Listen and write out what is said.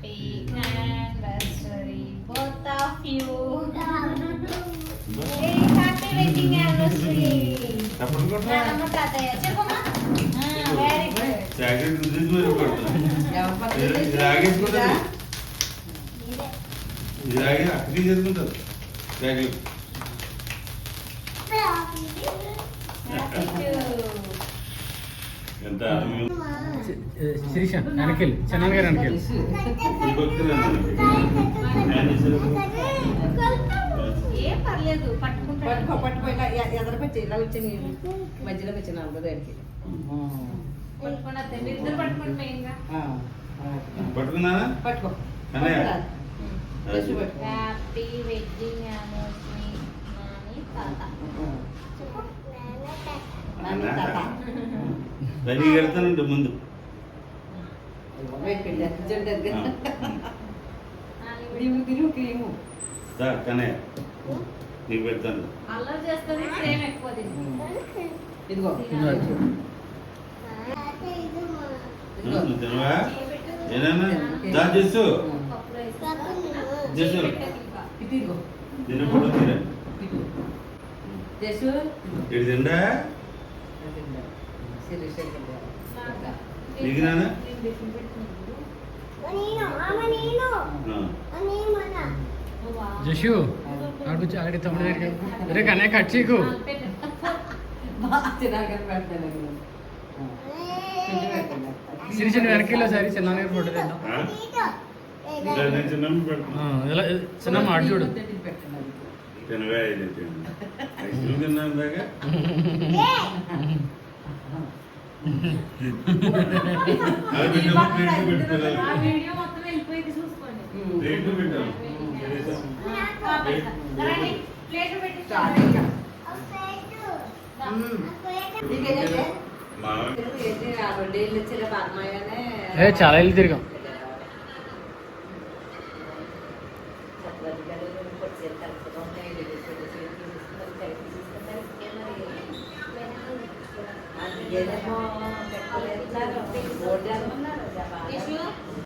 Happy anniversary both of you. Happy wedding anniversary. నానమ్మ తాతయ్య చెప్పమ్మా. Very good. జాకెట్ గురించి మరి కొడుతున్నా. జాకెట్ కూడా ఇది రాగి అక్కడికి చేసుకుంటారు జాకెట్. ఎంత శిరీష వెనకెళ్ళి చెన్నాన్న గారు వెనకెళ్ళి ఏం పర్లేదు పట్టుకో పట్టుకోయినా ఎదర పెట్టి ఇలా వచ్చి మధ్యలో వచ్చిన దానికి ఇద్దరు పట్టుకోండి మెయిన్గా. పట్టుకున్నానా పట్టుకో. హ్యాపీ వెడ్డింగ్ యానివర్సరీ నాని తాత. దాన్ని కడతానండి ముందు కనయ్య నీకు పెడతాను. అల్లరి చేస్తుంది ప్రేమ ఎక్కువ. ఇదిగో నువ్వు తినవా ఏనా దా చేసు చేసు ఇదిగో తినప్పుడు తిన చేసు ఇటు తిండా నీకు నాన్న జషు ఆడికి ఆడి తమ్ముడు దగ్గరికి అరే కనే కట్ చేయకు. శిరీష వెనకెళ్ళి సరే చిన్న ఫోటో తెద్దాం. నేను చిన్నమ్మ పెడుతున్నా ఇలా చిన్నమ్మ ఆడు చూడు. తినవే అయితే ఐస్క్రీమ్ తిన్నాను దాకా వీడియో మొత్తం వెళ్ళిపోయింది చూసుకోండి. ప్లేట్ పెట్టాను ప్లేట్ పెట్టి చాలా ఇల్లు తిరిగాం. అందుకేమో